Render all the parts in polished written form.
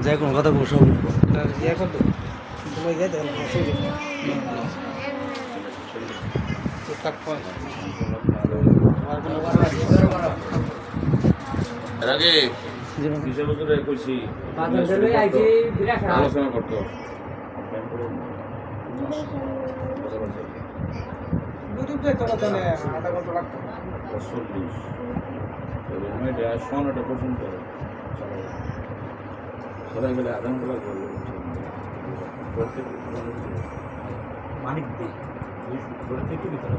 যে কোনো কথা বসে আলোচনা করতো শোনাটা পছন্দ সবাই গেলে আধা ঘন্টা লাগবে মানিক দিই একটু ভিতরে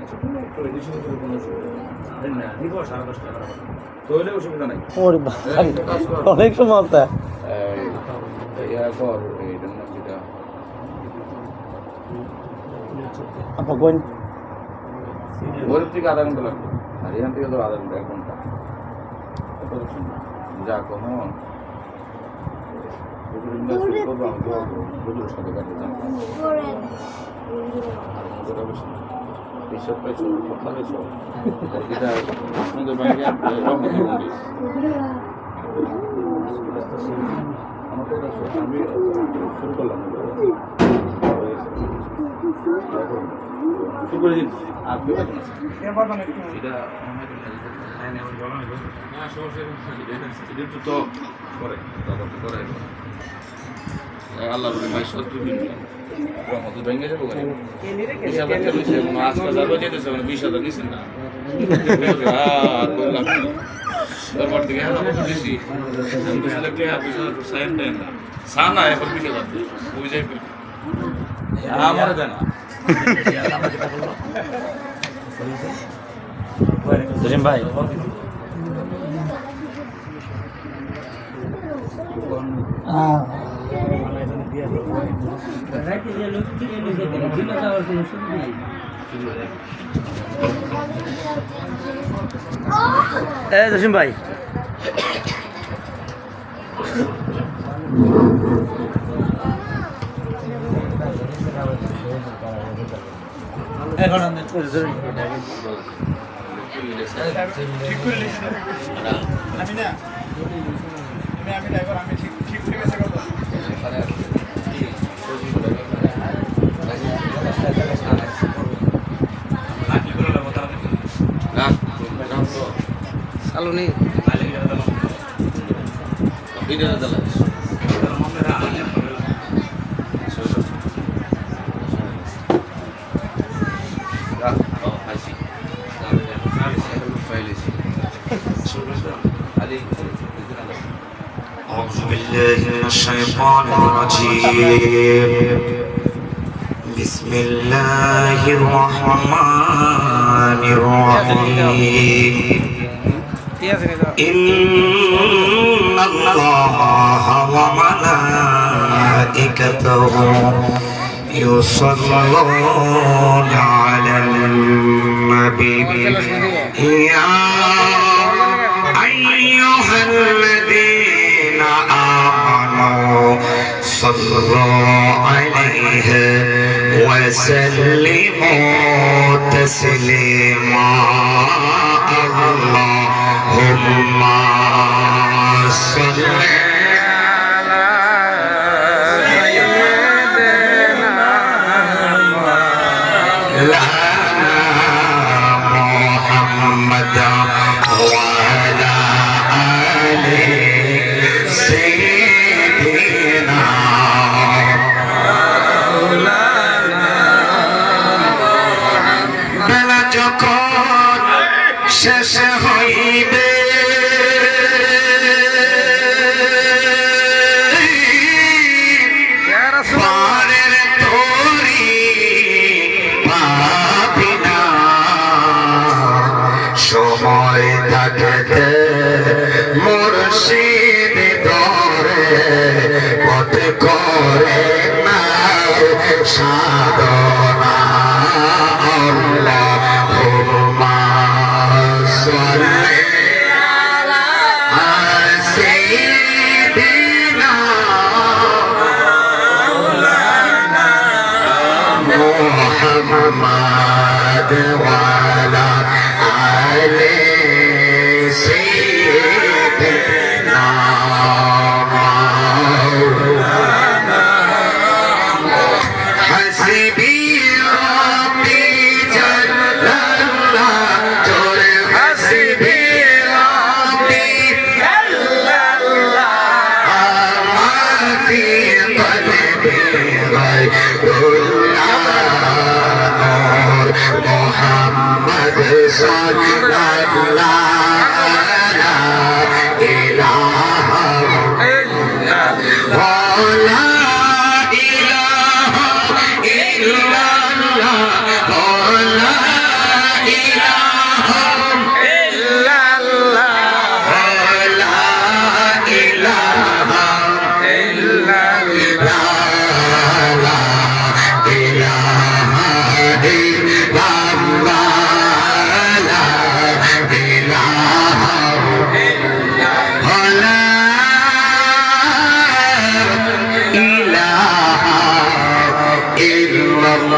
আচ্ছা কোনো একটু এডিশন করে কোনো না দিব 10:30 টাকা তো হলে অসুবিধা নাই অনেক সময় আছে ইয়া কর এইটার নাম যেটা আপনার কোন গরিব থেকে আধা ঘন্টা লাগবে আর এখান থেকে তো আধা ঘন্টা 1 ঘন্টা যা কোনো হুজুরের সাথে কাটতে চান এইসব পাইছো কথা পাইছো এটা আপনাদের বাইরে আমার কথা আমি শুরু করলাম শুরু করে দিন আর কেউ এটা তো করে করে আল্লাহ ভাই সত্যি রহমত ভেঙে যাবো আজকাল যাবো যেতেছে 20,000 নিচ্ছেন না আর বললাম তারপর থেকে দিছি সানা এখন 20,000 ওই যাই আমার দেয় না জসিম ভাই জসিম ভাই এখন আমি না আমি ড্রাইভার আমি ঠিক ঠিক আছে কত সালুনি أعوذ بالله من الشيطان الرجيم بسم الله الرحمن الرحيم إن الله وملائكته يصلون على النبي يا أيها الذين آمنوا صلوا عليه وسلموا تسليما اللهم صل على سيدنا محمد وعلى آله سيدنا বেলা যখন শেষ হইবে পারের তরি পাবি না সময় থাকতে মুর্শিদ ধরে পথ করে না সাধনা আল্লাহুম্মা সাল্লি আলা সাইয়্যিদিনা মাওলানা মুহাম্মদ ওয়া আলা আলি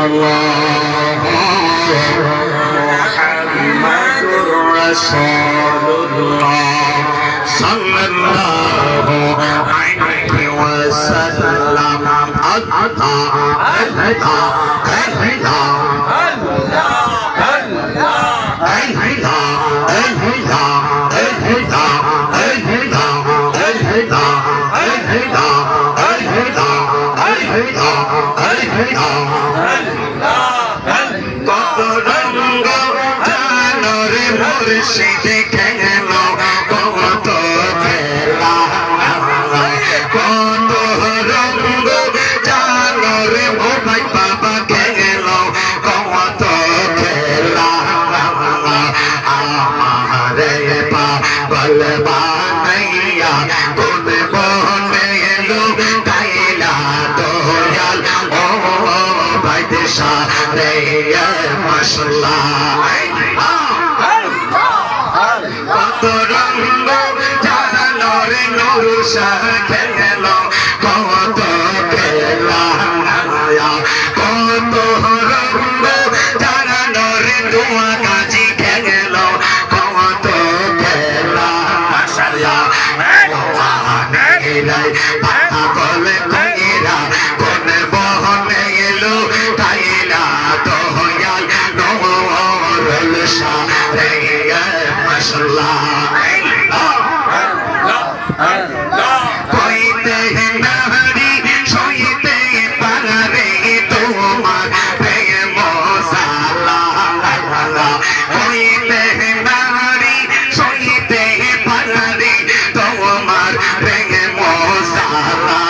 الله محمد رسول الله صلى الله عليه وسلم কত রঙ্গ জানর মুর্শিদ খেল কত খেলা কত রঙ্গ জানর মোবাই বাবা খেল কত খেলা আমারে পাগল বানাইয়া কোন বনে এলো কাইলা দয়াল ও বাদশাহ রে মাশাআল্লাহ কত রঙ্গ জানালো রে নূর শাহ খেল কত খেলা কত রঙ্গ জানালো রে দোয়া কাজী খেল কত খেলা মাশাআল্লাহ পাগল কইরা কোন বহনে এলো কাইলা দয়াল নূরুল শাহ রে মাশাআল্লাহ কইতে নারী সইতে পারে তোমার প্রেম সালা কইতে নারী সইতে পারে তোমার প্রেম সালা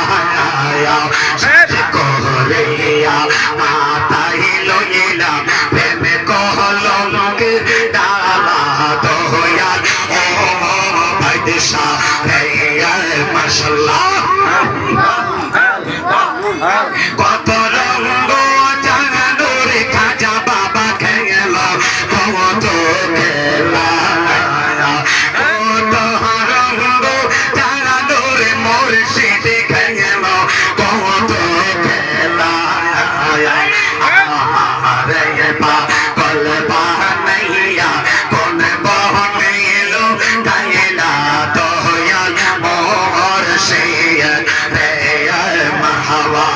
করিয়া মাতাই লইলা প্রেম কলঙ্কে ডালা দয়াল ও বাদশাহ রে মাশাআল্লাহ কত রঙ্গ জানুর খাজা বাবা খেল কত খেলা কত রঙ্গ জানুর মুর্শিদ খেল কত খেলা আমারে পাগল বানাইয়া কোন বহনে এলো কাইলা দয়াল মুর্শিদ রে মাহবা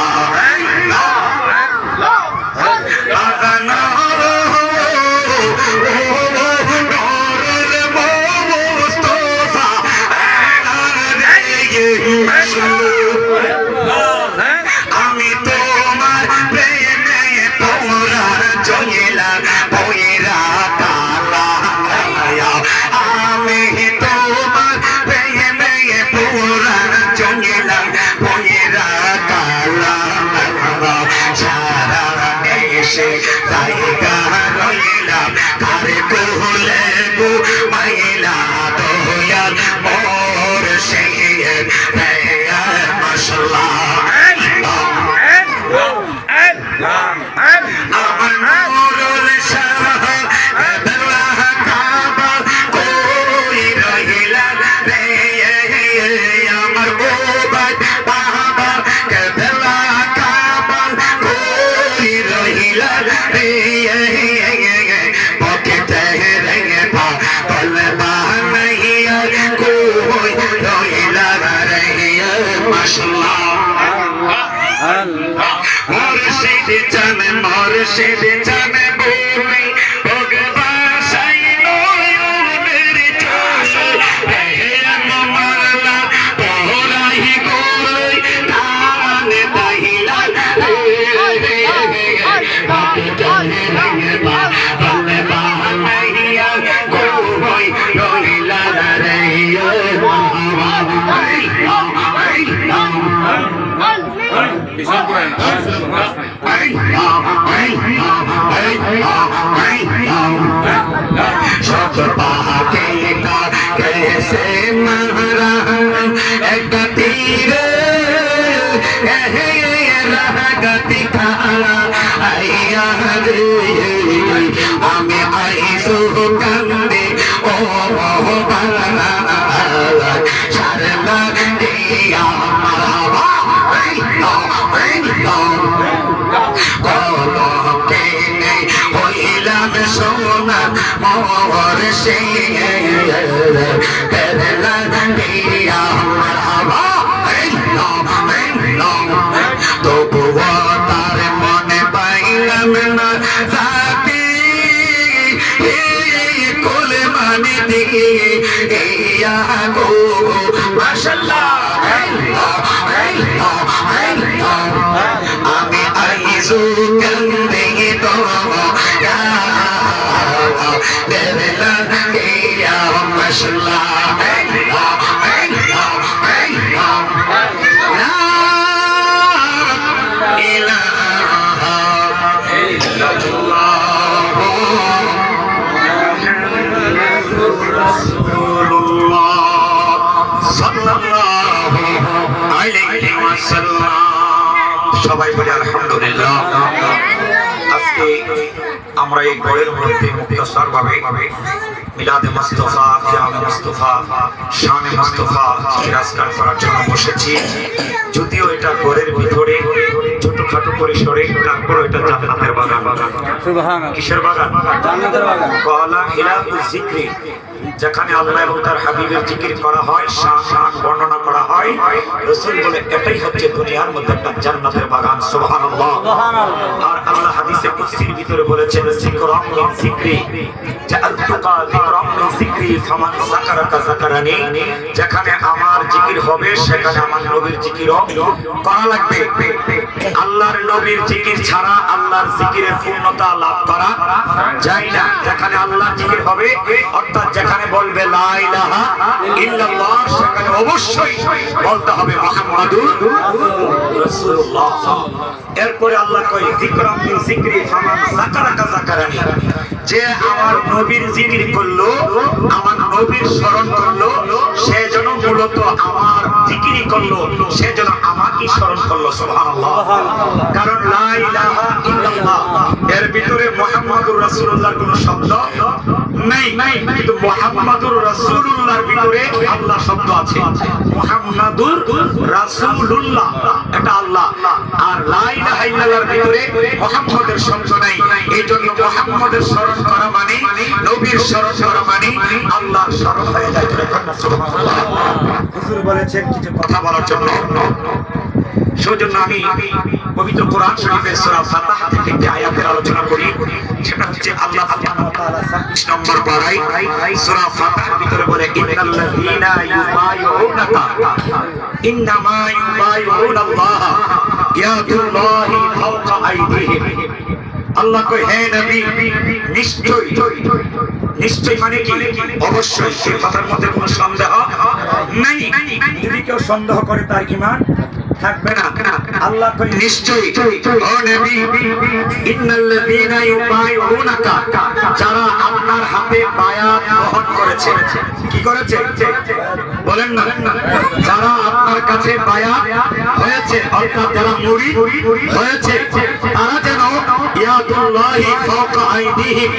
আমি তোমার প্রেমে পোরা চলিলা পয়রা কালা আমি তোমার প্রেমে পোরা চলিলা পয়রা কালা সারা দেশে জায়গা রইলাম কারে কোলে গো মাইলা দয়াল মোর শের রে মাশাআল্লাহ আমার নূরুল শাহ আল্লাহ কাবা কই রহিলা রে আমার মোবাইল বাবা কেবলা কাবা কই রহিলা রে পকেটে রে পাগল বানাইয়া কই রহিলা রে মাশাআল্লাহ মুর্শিদ জানে বই ভগবান সাইনো মেরে চোষে প্রেম মারলা তোরাই গোলই কানে দাহিলা বাপে জানে রে পাগল বানাইয়া কই রহিলা রে পিছন করে না सब पाके का कैसे मारा एक तीर गति खाला आया रे हमें आई सो कंदे ओ बाला शर्मा दिया मावा से पहला दिया मरहबा तो बुआ तार मन पाइलम ना जाती कुल मन दिया गो माशाल्लाह আমি আইসু কান্দে তো ইয়া দেলা ইয়া মাশাআল্লাহ লা ইলাহা ইল্লাল্লাহ মুহাম্মাদুর রাসূলুল্লাহ সাল্লাল্লাহু আলাইহি ওয়াসাল্লাম সবাই বলি আলহামদুলিল্লাহ। আজকে আমরা এই ঘরের মধ্যে মুক্তসর ভাবে মিলাদে মুস্তাফা, কিয়ামে মুস্তাফা, শানে মুস্তাফা আজকাল করার জন্য বসেছি। যদিও এটা ঘরের ভিতরে ছোটখাটো পরিসরে, তারপর এটা জান্নাতের বাগান। কিসের বাগান? জান্নাতের বাগান। কলা হিলাতুল যিকরি, যেখানে আল্লাহ এবং তার হাবিবের জিকির করা হয়, শান বর্ণনা করা হয়। রাসূল বলে এটাই হচ্ছে দুনিয়ার মধ্যে একটা জান্নাতের বাগান। সুবহানাল্লাহ। আর আল্লাহ হাদিসে কুদসির ভিতরে বলেছেন যিকরাম মিন যিকরি জাআলতুকা যিকরাম মিন যিকরি ফামান যাকারাকা যাকারানি, যেখানে আমার জিকির হবে সেখানে আমার নবীর জিকিরও করা লাগবে। আল্লাহর নবীর জিকির ছাড়া আল্লাহর জিকিরের পূর্ণতা লাভ করা যায় না। যেখানে আল্লাহর জিকির হবে, অর্থাৎ যেখানে বলবে লা ইলাহা ইল্লাল্লাহ, সেখানে অবশ্যই বলতে হবে মুহাম্মাদুর রাসূলুল্লাহ। এরপরে আল্লাহ কয় যিকরাম মিন যিকরি ফামান যাকারাকা যাকারানি, যে আমার নবীর জিকির করলো, আমার নবীর স্মরণ করলো, সে যেন মূলত আমার জিকিরই করলো, সে যেন আমাকে স্মরণ করলো। সুবহানাল্লাহ। কারণ লা ইলাহা ইল্লাল্লাহ এর ভিতরে মুহাম্মাদুর রাসূলুল্লাহর কোনো শব্দ নেই, কিন্তু মুহাম্মাদুর রাসূলুল্লাহর ভিতরে আল্লাহ শব্দ আছে। মুহাম্মাদুর রাসূলুল্লাহ এটা আল্লাহ, আর লা ইলাহা ইল্লাল্লাহর ভিতরে মুহাম্মাদের শব্দ নাই। এইজন্য মুহাম্মাদের স্মরণ করা মানে, নবীর স্মরণ করা মানে আল্লাহর স্মরণ হয়ে যায়। সুবহানাল্লাহ। হুজুর বলেছেন কিছু কথা বলার জন্য, সেজন্য আমি পবিত্র কোরআন শরীফের সূরা ফাতিহা থেকে একটি আয়াতের আলোচনা করি। সেটা হচ্ছে আল্লাহ সুবহানাহু ওয়া তাআলা 26 নম্বর পারায় সূরা ফাতিহার ভিতরে বলে ইন্নাল্লাযীনা ইউবাইউনাকা ইন্নামা ইউবাইউনাল্লাহ ইয়াদুল্লাহি ফাওকা আইদিহিম। আল্লাহ কয় হে নবী, নিশ্চয়ই, নিশ্চয়ই মানে কি? অবশ্যই। এই কথার মধ্যে কোনো সন্দেহ নাই। যদি কেউ সন্দেহ করে তার ঈমান থাকবে না। আল্লাহ কয় নিশ্চয়ই, ও নবী, ইন্নাল্লাযীনা ইউবাইউনাকা, যারা আপনার হাতে বায়াত গ্রহণ করেছে। কি করেছে? বলেন না। যারা আপনার কাছে বায়াত হয়েছে, অর্থাৎ যারা মুরিদ হয়েছে, তারা যেন ইয়াদুল্লাহি ফাওকা আইদিহিম,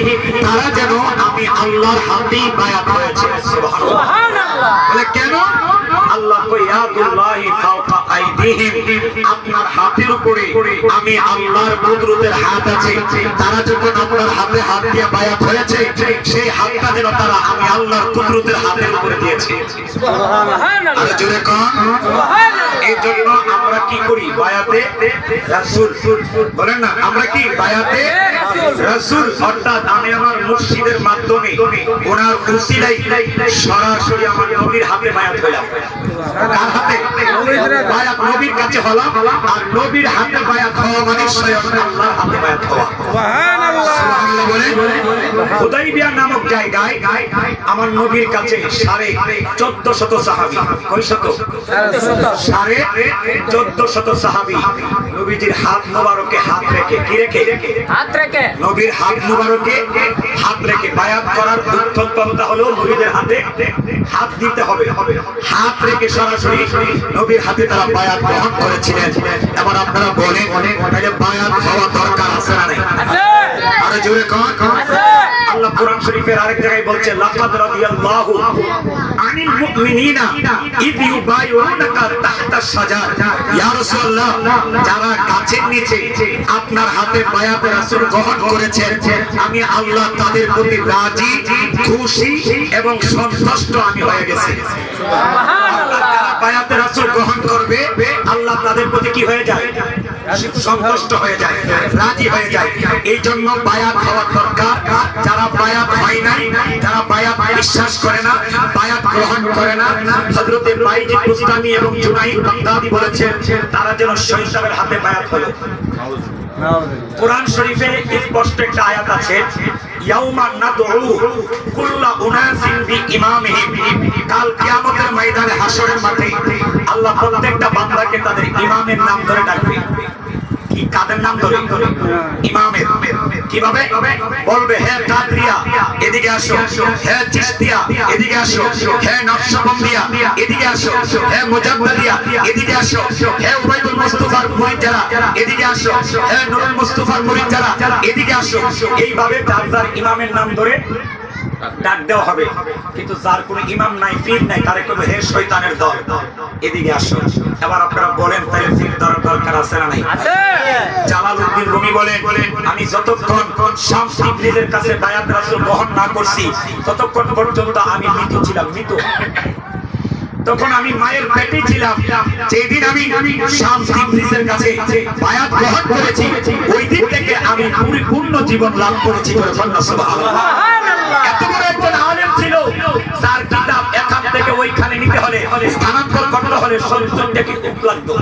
তারা যেন আমি আল্লাহর হাতেই বায়াত হয়েছে। সুবহানাল্লাহ। বলে কেন? আল্লাহ কয় ইয়াদুল্লাহি ফাওকা আইদিহিম, আপনার হাতের উপরে আমি আল্লাহর কুদরতের হাত আছে। তারা যখন আপনার হাতে হাত দিয়ে বায়াত হয়েছে, সেই হাতটা যেন তারা আমি আল্লাহর কুদরতের হাতের উপরে দিয়েছে। সুবহানাল্লাহ। আর জোরে কোন সুবহানাল্লাহ। এই জন্য আমরা কি করি? বায়াতে রাসূল। বলেন না, আমরা কি? বায়াতে রাসূল। অর্থাৎ আমি আমার মুর্শিদের মাধ্যমে, ওনার উসিলায় সরাসরি আমার নবীর হাতে বায়াত হলাম। কার হাতে? বায়াত নবীর কাছে হলাম। আর নবীর হাতে বায়াত হওয়া মানে স্বয়ং আল্লাহর হাতে বায়াত হওয়া। সুবহানাল্লাহ। সুবহানাল্লাহ বলে। হুদাইবিয়া নামক জায়গায় আমার নবীর কাছে 1450 সাহাবী। কয় শত? 1450 সাহাবী নবীজির হাত মোবারকে হাত রেখে, কি রেখে? হাত রেখে। নবীর হাত মোবারকে হাত রেখে বায়াত করার উত্তম পন্থা হলো নবীদের হাতে হাত দিতে হবে। হাত রেখে সরাসরি নবীর হাতে তারা বায়াত গ্রহণ করেছিলেন। এবার আপনারা বলেন, তাহলে বায়াত হওয়া দরকার আছে না নাই? আছে। আরে জোরে কোন আছে। আল্লাহ কোরআন শরীফের আরেক জায়গায় বলছে লাকাদ রাদিয়াল্লাহু আনিল মুমিনিনা ইয ইউবাইউনাকা তাহতা শাজার। ইয়া রাসূলুল্লাহ, যারা গাছের নিচে আপনার হাতে বায়াত রাসূল গ্রহণ করেছেন, আমি আল্লাহ তাদের প্রতি রাজি, খুশি এবং সন্তুষ্ট আমি হয়ে গেছি। সুবহানাল্লাহ। যারা বায়াত রাসূল গ্রহণ করবে, আল্লাহ তাদের প্রতি কি হয়ে যায়? সন্তুষ্ট হয়ে যায়, রাজি হয়ে যায়। এই জন্য বায়াত হওয়া দরকার। যারা বায়াত হয় নাই, যারা বায়াত বিশ্বাস করে না, বায়াত গ্রহণ করে না, হযরতে বাইজিদ বুস্তামি এবং জুনাইদ বাগদাদি বলেছেন তারা যেন শয়তানের হাতে বায়াত হলো। কোরআন শরীফে স্পষ্ট একটা আয়াত আছে, ইয়াউমা নাদউ কুল্লা উনাসিন বিইমামিহিম। কাল কিয়ামতের ময়দানে হাসরের মাঠে আল্লাহ প্রত্যেকটা বান্দাকে তাদের ইমামের নাম ধরে ডাকবে। কি কাদের নাম ধরে? ইমামের। কিভাবে বলবে? হে কাদরিয়া এদিকে আসো, হে চিশতিয়া এদিকে আসো, হে নকশবন্দিয়া এদিকে আসো, হে মুজাদ্দিদিয়া এদিকে আসো, হে উবাইদুল মুস্তাফার মুরিদ যারা এদিকে আসো, হে নুরুল মুস্তাফার মুরিদ যারা এদিকে আসো। এইভাবে যার যার ইমামের নাম ধরে ডাক দেওয়া হবে। কিন্তু যার কোনো ইমাম নাই, পীর নাই, তারে কবে হে শয়তানের দল এদিকে আসো। এবার আপনারা বলেন তাহলে পীর দরকার আছে না নাই? আছে। জালালউদ্দিন রুমি বলেন, আমি যতক্ষণ শামস ইবলিসের কাছে বায়াত রাসূল গ্রহণ না করছি ততক্ষণ পর্যন্ত আমি মৃত ছিলাম, মৃত। তখন আমি মায়ের পেটে ছিলাম। যেদিন আমি শামস ইবলিসের কাছে বায়াত গ্রহণ করেছি ওই দিন থেকে আমি পরিপূর্ণ জীবন লাভ করেছি। সুবহানাল্লাহ। এত বড় একজন আলেম ছিল, যার কিতাব এখান থেকে ওইখানে নিতে হলে, স্থানান্তর করতে হলে 70 টাকা খুব লাগতো।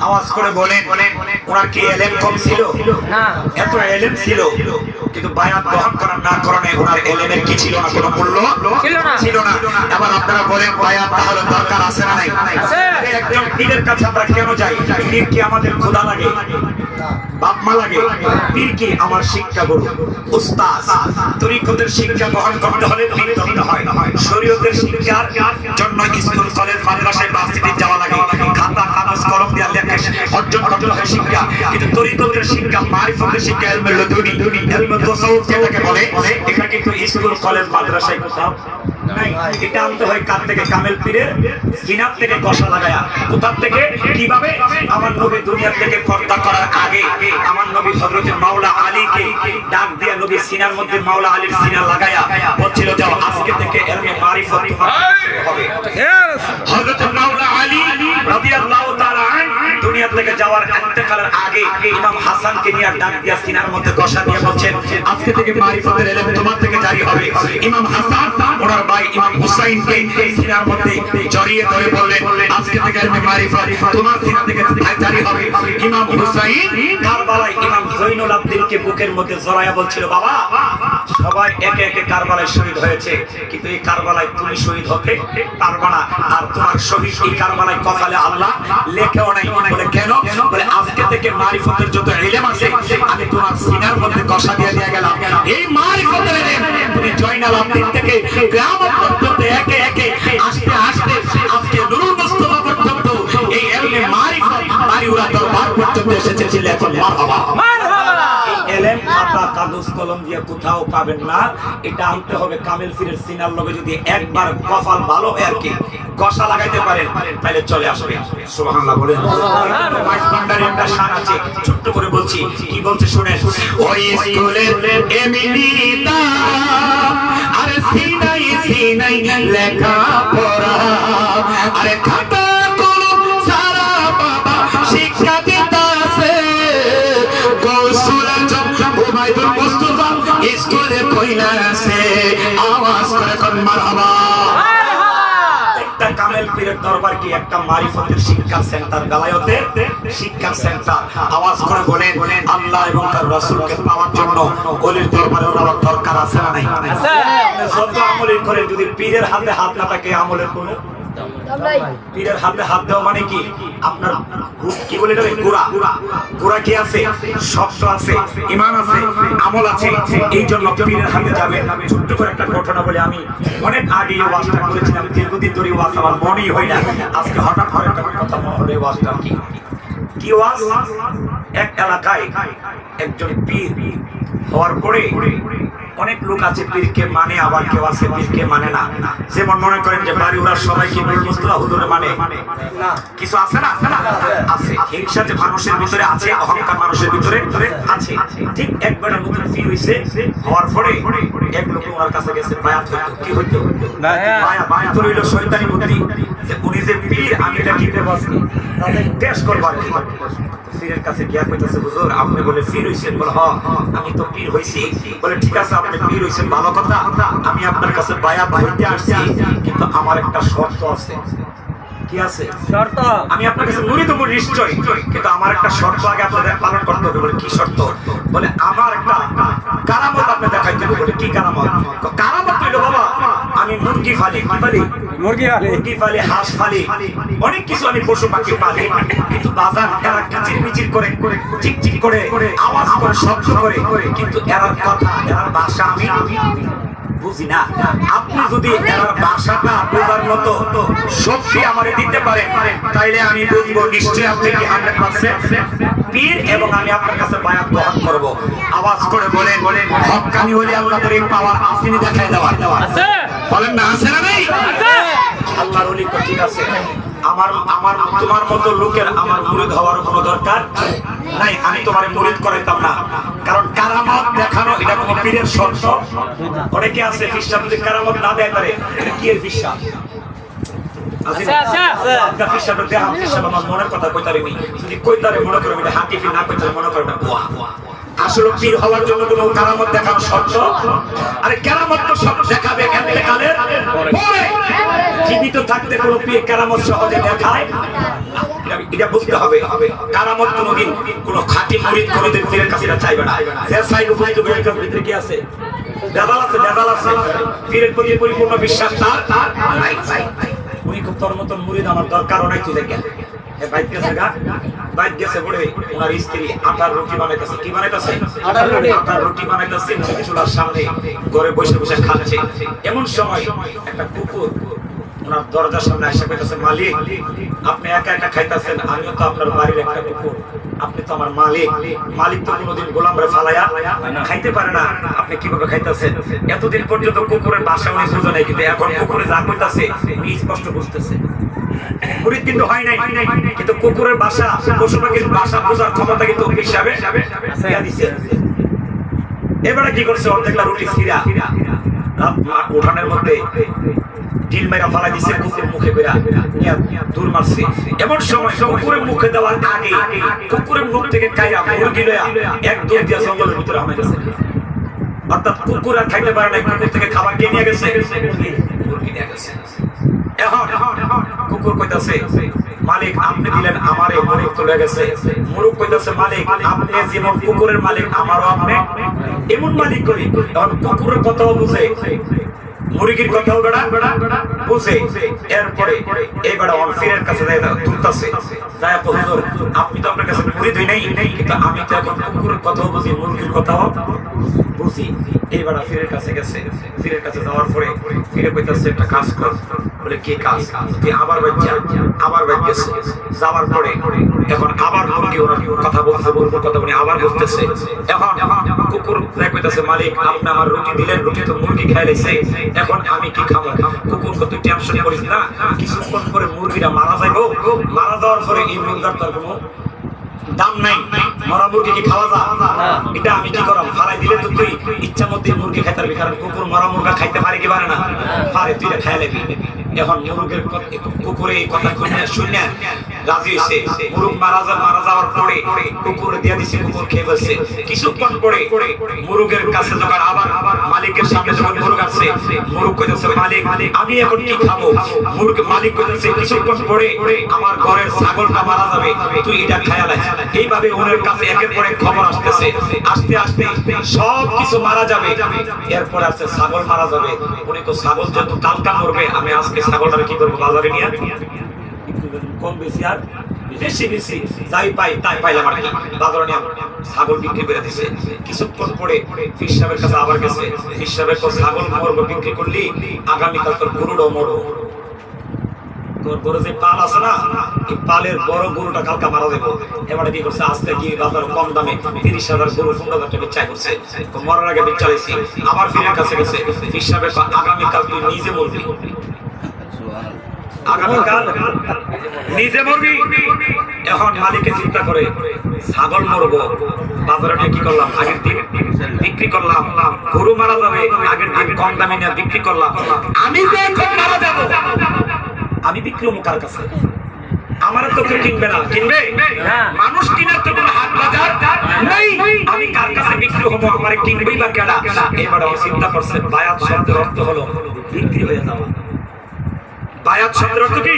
আওয়াজ করে বলেন, ওনার কি এলেম কম ছিল? না, এত এলেম ছিল, কিন্তু বায়াত গ্রহণ করার না কারণে ওনার এলেমের কি ছিল না? কোনো মূল্য ছিল না। এবার আপনারা বলেন বায়াত তাহলে দরকার আছে না নাই? আছে। একজন পীরের কাছে আমরা কেন যাই? পীর কি আমাদের খোদা লাগে? বাপ মা লাগে? পীর কি আমার শিক্ষা গুরু, উস্তাদ। তরিকতের শিক্ষা গ্রহণ করতে হলে পীর ধরতে হয়। শরীয়তের শিক্ষার জন্য স্কুল, কলেজ, মাদ্রাসায়, ভার্সিটি যাওয়া লাগে। খাতা কাগজ কলম দিয়ে লেখা অর্জন করতে হয় শিক্ষা। কিন্তু তরিকতের শিক্ষা, মারিফতের শিক্ষা, ইলমে লদুনি, ইলমে তাসাউফ যেটাকে বলে, এটা কিন্তু স্কুল, কলেজ, মাদ্রাসায় কোথাও নাই। এটা আনতে হয় কার থেকে? কামেল পীরের সিনার থেকে কষা লাগায়া। কোথা থেকে? কিভাবে? আমার নবী দুনিয়া থেকে পর্দা করার আগে আমার নবী হযরত মাওলা আলীকে ডাক দিয়ে নবী সিনার মধ্যে মাওলা আলীর সিনা লাগায়া বলছিল, যাও আজকে থেকে ইলমে মারিফত তোমার হবে। হযরত মাওলা আলী রাদিয়াল্লাহু তাআলা দুনিয়া থেকে যাওয়ার ইন্তেকালের আগে ইমাম হাসানকে নিয়ে ডাক দিয়ে সিনার মধ্যে কষা দিয়ে বলছেন, আজকে থেকে মারিফতের ইলম তোমার থেকে জারি হবে। ইমাম হাসান ওনার ভাই ইমাম হুসাইনকে সিনার মধ্যে জড়িয়ে ধরে বললেন, আজকে থেকে ইলমে মারিফত তোমার সিনা থেকে জারি হবে। ইমাম হুসাইন কারবালায় ইমাম জয়নুল আবদিনকে বুকের মধ্যে জড়ায়া বলছিল, বাবা সবাই একে একে কারবালায় শহীদ হয়েছে, কিন্তু এই কারবালায় তুমি শহীদ হতে পারবা না। আর তোমার শহীদ এই কারবালায় কপালে আল্লাহ লেখেও নাই। বলে কেন? বলে আজকে থেকে মারিফতের যত ইলম আছে আমি তোমার সিনার মধ্যে কষা দিয়ে গেলাম। এই মারিফতের ইলম তুমি জয়নুল আবদিন থেকে কিয়ামত পর্যন্ত একে একে আস্তে আস্তে আজকে নুরুল মুস্তাফা পর্যন্ত এই ইলমে মারিফত বাড়িউরা দরবার পর্যন্ত এসেছে। এখন মারহাবা, মারহাবা। এই ইলম খাতা কাগজ কলম দিয়ে কোথাও পাবেন না। এটা আনতে হবে কামেল পীরের সিনার লগে। যদি একবার কপাল ভালো হয় আর কি কষা লাগাইতে পারেন তাহলে চলে আসবে। সুবহানাল্লাহ বলেন। মাইস ভান্ডারে একটা শান আছে, ছোট্ট করে বলছি। কি বলছে শুনেন। ওই স্কুলের এমিনিতা আরে সিনাই সিনাই লেখা পড়া, আরে খাতা কলম সারা বাবা শিক্ষা দিতাছে। কৌশল উবাইদুল মুস্তাফা স্কুলে কইলা আছে, আওয়াজ করে কোন মারহাবা। একটা কামেল পীরের দরবার কি একটা মারিফতের শিক্ষা সেন্টার, গালায়তের শিক্ষা সেন্টার। আওয়াজ করে বলেন, আল্লাহ এবং তার রাসূলকে পাওয়ার জন্য ওলির দরবারে যাওয়ার দরকার আছে না নাই? আছে। যত আমলই করে যদি পীরের হাতে হাত না থাকে আমলের কোনো পীরের হাতে হাত দেওয়া মানে কি? আপনার কি বলে এটা? গোড়া। গোড়া কি আছে? শক্ত আছে, ঈমান আছে, আমল আছে। এই জন্য পীরের হাতে যাবে। ছোট্ট করে একটা ঘটনা বলে, আমি অনেক আগে ওয়াজটা করেছিলাম, দীর্ঘদিন ধরে ওয়াজ আমার মনেই হয় না। আজকে হঠাৎ করে একটা কথা মনে হলো। ওয়াজটা কি ওয়াজ? এক এলাকায় একজন পীর হওয়ার পরে অনেক লোক আছে পীরকে মানে, আবার কেউ আছে পীরকে মানে না। যেমন মনে করেন যে বাড়ি ওরা সবাই কি নুরুল মুস্তাফা হুজুরে মানে না, কিছু আছে না? আছে। হিংসা যে মানুষের ভিতরে আছে, অহংকার মানুষের ভিতরে আছে। ঠিক একবার নতুন পীর হইছে, হওয়ার পরে এক লোক ওনার কাছে গেছে, বায়াত হইতো। কি হইতো? বায়াত হইল শয়তানি বুদ্ধি, যে উনি যে পীর, আমি এটা কি করব আজকে টেস্ট করব আর কি। পীরের কাছে গিয়া কইতাছে, হুজুর আপনি বলে পীর হইছেন? বলে হ্যাঁ আমি তো পীর হইছি। বলে ঠিক আছে, আপনি পীর হইছেন ভালো কথা, আমি আপনার কাছে বায়াত হইতে আসছি, কিন্তু আমার একটা শর্ত আছে। কি আছে শর্ত? আমি আপনার কাছে মুরিদ হব নিশ্চয়, কিন্তু আমার একটা শর্ত আগে আপনাদের পালন করতে হবে। বলে কি শর্ত? বলে আমার একটা কারামত আপনি দেখাইতে হবে। বলে কি কারামত? কারামত হইলো বাবা আমি মুরগি ফালি। কি ফালি? মুরগি ফালি, হাঁস ফালি, অনেক কিছু আমি পশু পাখি পালি, কিন্তু বাজার এরা কিচির মিচির করে, চিকচিক করে, আওয়াজ করে, শব্দ করে, কিন্তু এরার কথা, এরার ভাষা আমি বুঝি না। আপনি যদি এর ভাষাটা বোঝার মতো শক্তি আমারে দিতে পারেন, তাইলে আমি বুঝবো নিশ্চয়ই আপনি কি 100% পীর, এবং আমি আপনার কাছে বায়াত গ্রহণ করব। আওয়াজ করে বলেন, হক্কানি হলে আল্লাহর এই পাওয়ার আসেনি দেখাই দেওয়া আছে? বলেন না, আছে না নেই? আছে। আল্লাহর ওলি তো ঠিক আছে। আমার তোমার মতো লোকের আমার মুরিদ হওয়ার কোনো দরকার নাই। আমি তোমারে মুরিদ করাইতাম না, কারণ কারামত দেখানো এটা কোনো পীরের শর্ত। অনেকে আছে ফিরসা যদি কারামত না দেয় পারে, এটা কি এর ফিরসা? আপনার ফিরসাটা দেখাম, ফিরসা আমার মনের কথা কইতারে নি, যদি কইতারে মনে করবে এটা হাকিফি, না কইতারে মনে করবে এটা বুয়া। আসলে পীর হওয়ার জন্য কোনো কারামত দেখানো শর্ত? আরে কারামত তো সব দেখাবে কালের পরে। জীবিত থাকতে কোনো পীর কারামত সহজে দেখায় এটা বুঝতে হবে। কারামত কোনোদিন কোনো খাঁটি মুরিদ কোনোদিন পীরের কাছে চাইবে না। যে চাইবে বুঝতে পীরের কাছে ভিতরে কি আছে? দেদাল আছে, দেদাল আছে। পীরের প্রতি পরিপূর্ণ বিশ্বাস তার নাই। উনি খুব তোর মতন মুরিদ আমার দরকারও নাই। তুই দেখেন বাইক গেছে গা, বাইক গেছে বলে ওনার স্ত্রী আটার রুটি বানাইতেছে। কি বানাইতেছে? আটার রুটি বানাইতেছে, চুলার সামনে ঘরে বসে বসে খাচ্ছে। এমন সময় একটা কুকুর ওনার দরজার সামনে এসে কইতেছে, মালিক আপনি একা একা খাইতেছেন, আমিও তো আপনার বাড়ির একটা কুকুর, আপনি তো আমার মালিক। মালিক তো কোনোদিন গোলামরে ফালাইয়া খাইতে পারে না, আপনি কিভাবে খাইতেছেন? এতদিন পর্যন্ত কুকুরের ভাষা উনি বুঝে নাই, কিন্তু এখন কুকুরে যা কইতাছে উনি স্পষ্ট বুঝতেছে। মুরিদ কিন্তু হয় নাই, কিন্তু কুকুরের ভাষা, পশু পাখির ভাষা বোঝার ক্ষমতা কিন্তু হিসাবে দিচ্ছে। এবারে কি করছে? অর্ধেকটা রুটি ছিঁড়া উঠানের মধ্যে ডিল মেরা ফালা দিছে, কুকুর মুখে কইরা দূর মারছে। এমন সময় কুকুরের মুখে দেওয়ার আগে কুকুরের মুখ থেকে কাইরা মুরগি লয়া এক দৌড় দিয়া জঙ্গলের ভিতরে হামে গেছে। অর্থাৎ কুকুর আর খাইতে পারে না, কুকুর থেকে খাবার কে নিয়ে গেছে? মুরগি নিয়ে গেছে। এখন কুকুর কইতাছে, মালিক আপনি দিলেন আমারে, মুরগ চলে গেছে। মুরগ কইতাছে, মালিক আপনি যেমন কুকুরের মালিক, আমারও আপনি এমন মালিক করি। এখন কুকুরের কথাও বুঝে, মুরগির কথাও বেড়া বুঝে। এরপরে এই বেড়া ফিরের কাছে তুলতেছে, যায় হুজুর আপনি তো আপনার কাছে মুরিদ হই নাই, কিন্তু আমি তো এখন কুকুরের কথাও বুঝি, মুরগির কথাও বুঝি। এই বেড়া ফিরের কাছে গেছে। ফিরের কাছে যাওয়ার পরে ফিরে কইতাছে, একটা কাজ কর। বলে কি কাজ? তুই আবার বাচ্চা, আবার বাইক গেছে। যাওয়ার পরে এখন আবার মুরগি ওনার কথা বলছে, মুরগির কথা উনি আবার বুঝতেছে। এখন কুকুর কইতাছে, মালিক আপনি আমার রুটি দিলেন, রুটি তো মুরগি খাই লাইছে, এখন আমি কি খাবো? কুকুর কত টেনশন করিস না, কিছুক্ষণ পরে মুরগিটা মারা যাইব। মারা যাওয়ার পরে এই মুরগার তার কোনো দাম নাই, মরা মুরগি কি খাওয়া যায়? এটা আমি কি করাম? ফালাই দিলে তো তুই ইচ্ছা মতো মুরগি খাইতে পারবি, কারণ কুকুর মরা মুরগা খাইতে পারে কি পারে না? পারে, তুই এটা খাই লাগবি। এখন মুরগের কুকুরে এই কথা শুনে রাজি হয়েছে। মুরগ মারা যাওয়ার পরে কুকুরে দিয়ে দিছে, কুকুর খেয়ে ফেলছে। কিছুক্ষণ পরে মুরগের কাছে যখন আবার মালিকের সামনে যখন মুরগ আসছে, মুরগ কইতেছে, মালিক আমি এখন কি খাবো? মুরগ মালিক কইতেছে, কিছুক্ষণ পরে আমার ঘরের ছাগলটা মারা যাবে, তুই এটা খায়া লাই। এইভাবে ওনার কাছে একের পর এক খবর আসতেছে। আস্তে আস্তে সব কিছু মারা যাবে। এরপর আসছে ছাগল মারা যাবে। উনি তো ছাগল যেহেতু কালকা মরবে, আমি আজকে ছাগলটা কি করবো? বাজারে নিয়ে কম বেশি আর বেশি বেশি যাই পাই তাই পাইলাম আর কি, বাজারে নিয়ে ছাগল বিক্রি করে দিছে। কিছুক্ষণ পরে ফির সাহেবের কাছে আবার গেছে। ফির সাহেবের ছাগল মরবো বিক্রি করলি, আগামীকাল তোর গরুটাও মরবো। তোর গরু যে পাল আছে না, এই পালের বড় গরুটা কালকা মারা দেবো। এবারে কি করছে, আজকে কি বাজার কম দামে 30,000 গরু 15,000 টাকা বিচ্ছাই করছে। তো মরার আগে বিচ্ছাইছি, আবার ফিরের কাছে গেছে। হিসাবে আগামীকাল তুই নিজে মরবি, আগামীকাল নিজে মরবি। এখন মালিকে চিন্তা করে ছাগল মরবো, বাজারে নিয়ে কি করলাম, আগের দিন বিক্রি করলাম। গরু মারা যাবে, আগের দিন কম দামে নিয়ে বিক্রি করলাম। আমি যে এখন মারা যাবো, আমি বিক্রি হবো কার কাছে? আমার তো কেউ কিনবে না, কিনবে মানুষ কিনার তো কোনো হাট বাজার নেই। আমি কার কাছে বিক্রি হবো, আমার কিনবেই বা কেনা? এবার চিন্তা করছে বায়াত শব্দের অর্থ হলো বিক্রি হয়ে যাওয়া। বায়াত শব্দের অর্থ কি?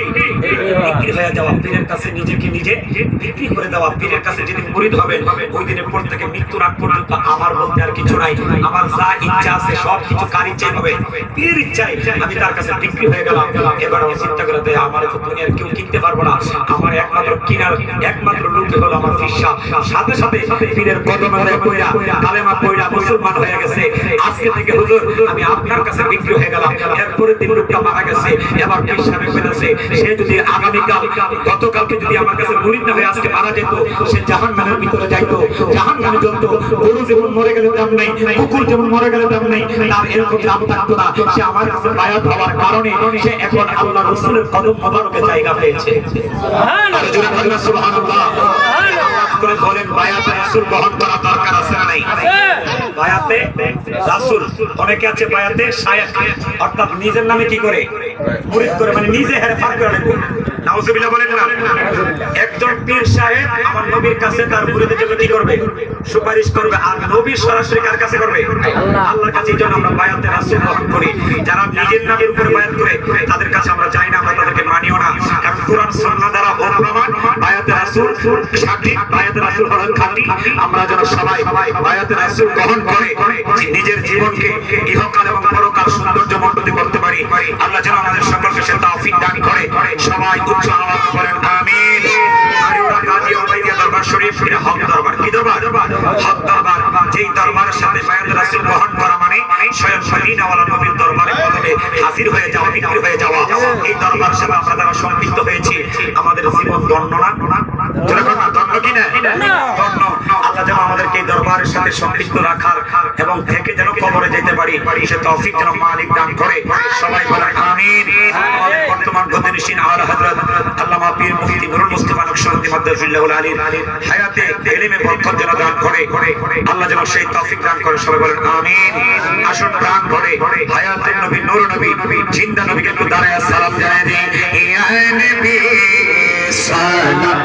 বিক্রি হয়ে যাওয়া, পীরের কাছে নিজেকে নিজে বিক্রি করে দেওয়া। পীরের কাছে যেদিন মুরিদ হবেন, ওই দিনের পর থেকে মৃত্যুর আগ পর্যন্ত আমার বলতে আর কিছু নাই। আমার যা ইচ্ছা আছে সব কিছু কার ইচ্ছাই হবে, পীরের ইচ্ছাই। আমি তার কাছে বিক্রি হয়ে গেলাম। এবার আমি চিন্তা করে দেয়, আমার তো দুনিয়ার কেউ কিনতে পারবো না। আমার একমাত্র কিনার একমাত্র লোক হলো আমার ফিসা। সাথে সাথে পীরের কদমে পড়া, কালেমা পড়া মুসলমান হয়ে গেছে। আজকে থেকে হুজুর আমি আপনার কাছে বিক্রি হয়ে গেলাম। এরপরে দিন লোকটা মারা গেছে। এবার সে যদি আগামীকাল গতকালকে যদি আমার কাছে মুরিদ না হয়ে আজকে মারা যেত, সে জাহান্নামের ভিতরে যাইতো, জাহান্নামে জ্বলতো। গরু যেমন মরে গেলে দাম নেই, কুকুর যেমন মরে গেলে দাম নেই, তার এরকম দাম থাকতো না। সে আমার কাছে বায়াত হওয়ার কারণে সে এখন আল্লাহ রাসূলের কদম মোবারকে জায়গা পেয়েছে। সুবহানাল্লাহ, সুবহানাল্লাহ। করে বলেন বায়াতে রাসূল গ্রহণ করা দরকার আছে না নাই? বায়াতে রাসূল, অনেকে আছে বায়াতে শায়েখ, অর্থাৎ নিজের নামে কি করে মুরিদ করে, মানে নিজে হেরফার করে নেব। নাউজুবিল্লাহ বলেন না। একজন পীর সাহেব আমার নবীর কাছে তার মুরিদের জন্য কি করবে, সুপারিশ করবে। আর নবী সরাসরি কার কাছে করবে, আল্লাহর কাছে। এই জন্য আমরা বায়াতে রাসূল গ্রহণ করি। যারা নিজের নামের উপরে বায়াত করে তাদের কাছে আমরা যাই না, আমরা তাদেরকে মানিও না। কারণ কোরআন সুন্নাহ দ্বারা অপ্রমাণ বায়াতে রাসূল সাক্ষী, বায়াতে রাসূল হলেন খাঁটি। আমরা যেন সবাই বায়াতে রাসূল গ্রহণ করে নিজের জীবনকে ইহকাল এবং পরকাল সৌন্দর্যমণ্ডিত করতে পারি। আল্লাহ যেন আমাদের সকলকে সে তৌফিক দান করে। সবাই উচ্চ আওয়াজে বলেন আমিন। আরিউরা গাজী ওবাইদিয়া দরবার শরীফ, এটা হক দরবার। কি দরবার? হক দরবার। যেই দরবারের সাথে বায়াতে রাসূল গ্রহণ করা মানে স্বয়ং মদিনাওয়ালা নবীর দরবারে কদমে হাজির হয়ে যাওয়া, বিক্রি হয়ে যাওয়া। এই দরবার সাথে আমরা যারা সম্পৃক্ত হয়েছি, আমাদের জীবন ধন্য না? ধন্য কি না? ধন্য। আল্লাহ যেন আমাদেরকে এই দরবারের সাথে সম্পৃক্ত রাখার এবং থেকে যেন কবরে যেতে পারি, সে তৌফিক যেন মালিক দান করে। সবাই বলেন আমিন। আমাদের বর্তমান গতিশীল আলা হযরত আল্লামা পীর মুফতি নুরুল মুস্তাফা নকশবন্দি মাদ্দাজিল্লাহুল আলীর হায়াতে ইলমে বরকত যেন দান করে। আল্লাহ যেন সেই তৌফিক দান করে। সবাই বলেন আমিন। আসুন প্রাণ ভরে হায়াতের নবী, নূর নবী, জিন্দা নবীকে একটু দাঁড়ায় সালাম জানিয়ে দিন। ইয়া নবী সালাম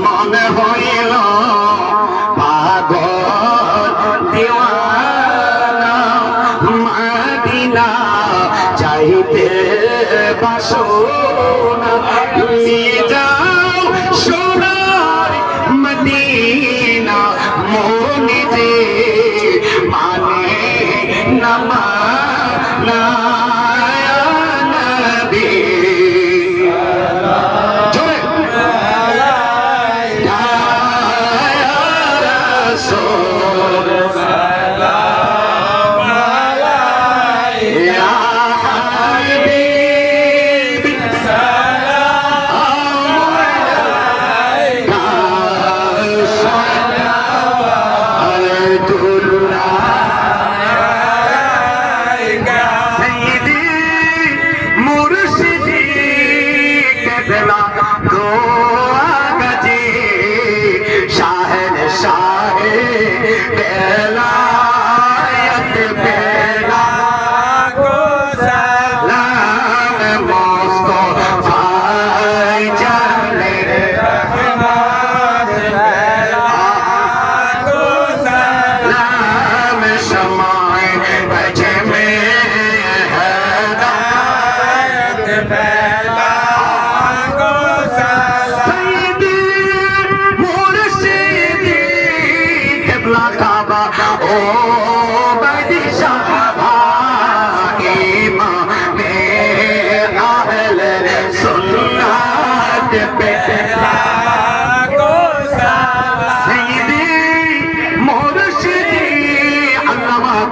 মনে হইল পাগল দিওয়ানা, মদিনা চাইতে বাসনা, নিয়ে যাও সোনার মদিনা, মনে যে মানে না মানা।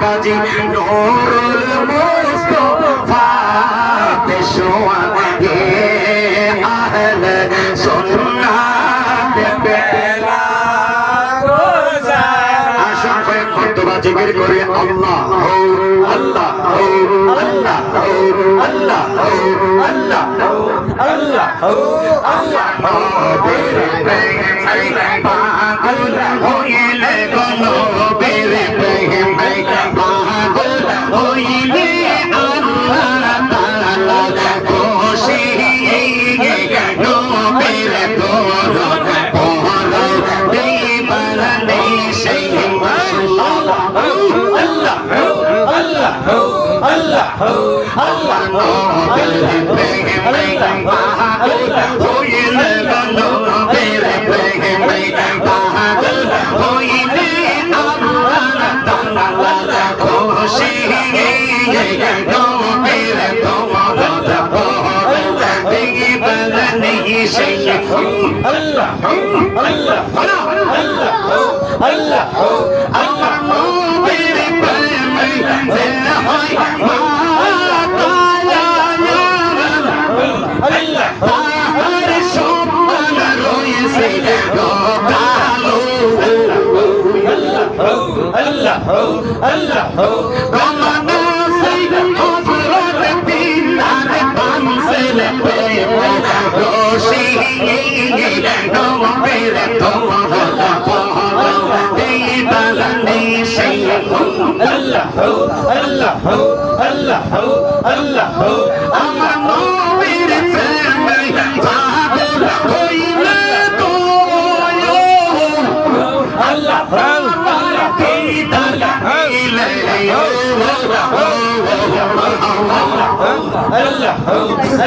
গাজী নূরুল মুস্তাফা পেশোয়া হে আহলে সুন্নাত বেলা আশা করে বর্তমান জিকির করে আল্লাহ আল্লাহ আল্লাহ আল্লাহ আল্লাহ আল্লাহ আল্লাহ পাগল হইলে গনবের প্রেম পাগল হইলে আল্লাহ তাআলা খুশি নবের তোর পহল দেবানে সেই আল্লাহ আল্লাহ আল্লাহ আল্লাহ আল্লাহ নবের প্রেম পাগল হইলে গনবের প্রেম পাগল হইলে আল্লাহ তাআলা খুশি নবের তোর পহল দেবানে সেই আল্লাহ আল্লাহ আল্লাহ আল্লাহ নবের প্রেমে যে হয় মাতায়া আল্লাহ তাহার সম্মান রয়েছে কালো আল্লাহ আল্লাহ রমানা সেই হযরত বিল্লাহ বানসেল প্রেম রশি নবের তোর দেবানে সেই আল্লাহ আল্লাহ আল্লাহ আল্লাহ আমার নবীর প্রেমে পাগল হইলে তো আল্লাহ আল্লাহ দিদাইলে আল্লাহ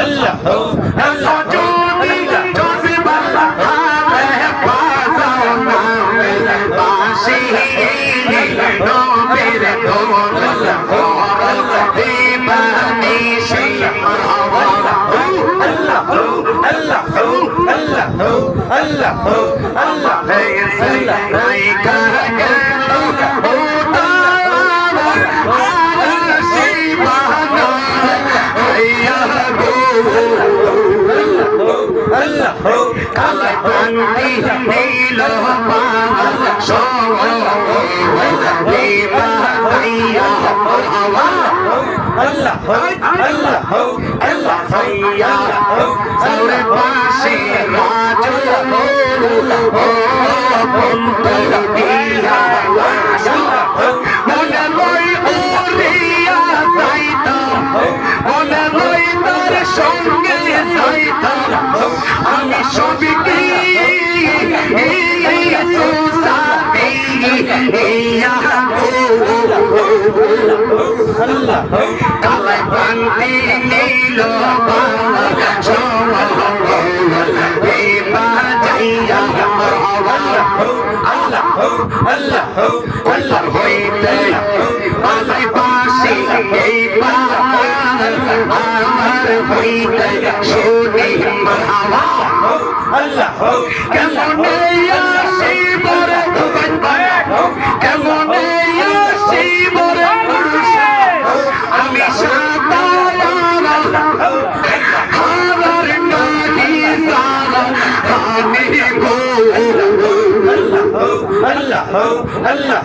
আল্লাহ আল্লাহ যদি জজবাল্লাহ আলে বাজাও নামে বাসি নবীর তোর দেবানে সেই মারহাবা আল্লাহ আল্লাহ আল্লাহ আল্লাহ আল্লাহ হে সাই কাগে কালাই পান্তি নীল পাগল সোয়া আল্লাহ আল্লাহ আল্লাহ সাইয়া সরে পাশে রাজু ও পন্তর দিয়া মনে লই উড়িয়া যাইতাম মনে লই তার সঙ্গে যাইতাম আমি সবিকে সুসাবি ইয়া আল্লাহ কালাই পান্তি নীল পাগল সোয়া বাজাইয়া মারহাবা আল্লাহ আল্লাহ আল্লাহ হইতে পালাই পাশে এই পাগল আমার হইতে শুনি মারহাবা আল্লাহ কেমনে আসিব রে কেমনে আসিব রে আমি সাতারা হারার নাহি সারা আমি গো আল্লাহ আল্লাহ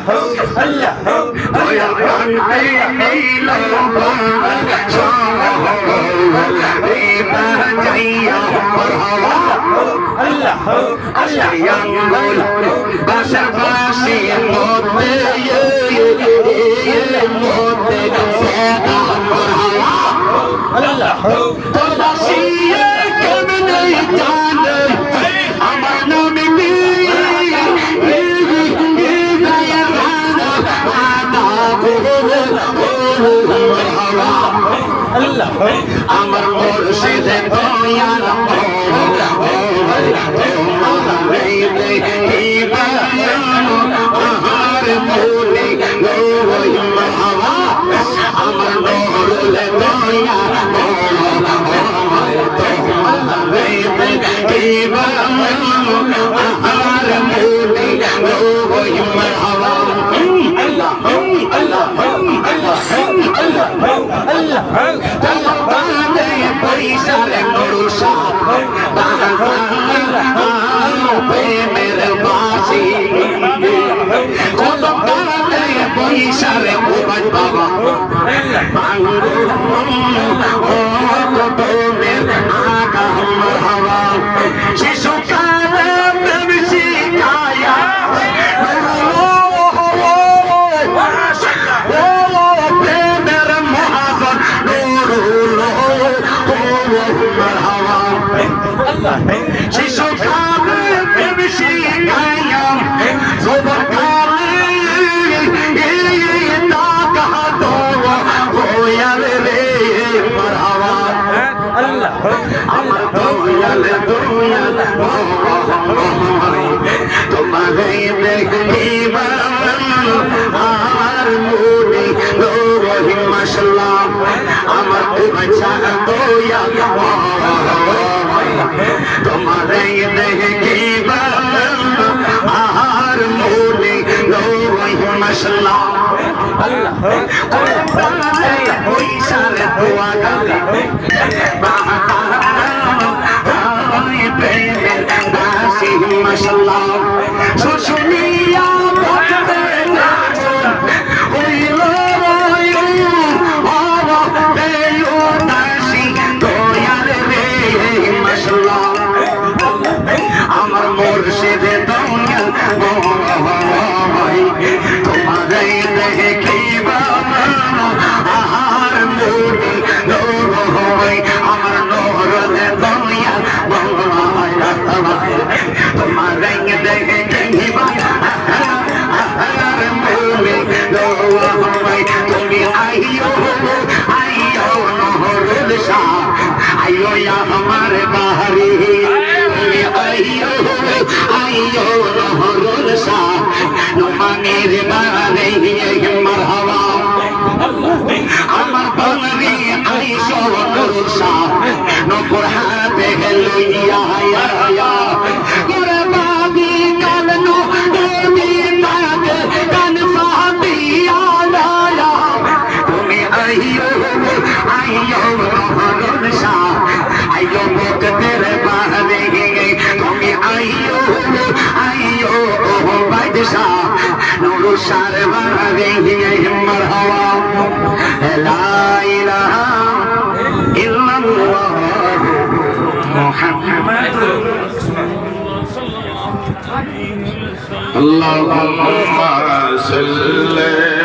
আল্লাহ দয়া প্রান্তে নীল পাগল সোয়া বাজাইয়া মারহাবা আল্লাহ আল্লাহ আঙ্গুল পাশাপাশি মধ্যে মধ্যে মারহাবা আল্লাহ তবাসিয়ে কেমনে জানে আমার নামে কি আল্লাহ আমার মুর্শিদ দয়াল আমার নূরুল দয়া আল্লাহ আল্লাহ সারে ওবাই বাবা বাঙ্গু ও কবনের আগা মারহাবা শিশুকালে প্রেম শিখায়া প্রেমের মহাজন নুরুল মারহাবা শিশুকালে প্রেম শিখায়া জোবর আমার দয়াল দয়াল তোমারে দেখিবা আমার মুনি রহিম মাশাআল্লাহ আমার বাচ্চা দয়াল তোমারে দেখিবা আর মুনি রহিম মাশাআল্লাহ আল্লাহ ওই সারে দোয়া গালে মাশাআল্লাহ শুশুনিয়া বলতে হইল আবা বেয়ো দাসী দয়াল রে মাশাআল্লাহ আমার মুর্শিদে দয়াল তোমারে দেখিবা আহার মুনি নূর আমার নূর দয়াল তোমারে দেখিবা আহার মুনি তুমি আইয়ো আইয়ো নহরুল শাহ আইয়ো আমার বাহারি তুমি আইয়ো আইয়ো নহরুল শাহ নুমানের বারে মারহাবা আমার বাহারি আইশো নহরুল শাহ নপুর হাতে লইয়া ইয়া করে বাবি কাল নো তুমি তাকে কান সাদিয়া লায়া তুমি আইয়ো আইয়ো নহরুল শাহ আইয়ো মুকদের বারে তুমি আইয়ো আইয়ো বাদশাহ নুরু শার বারে মারহাবা লা ইলাহা ইল্লাল্লাহ মুহাম্মাদুর রাসূলুল্লাহ আল্লাহুম্মা সাল্লি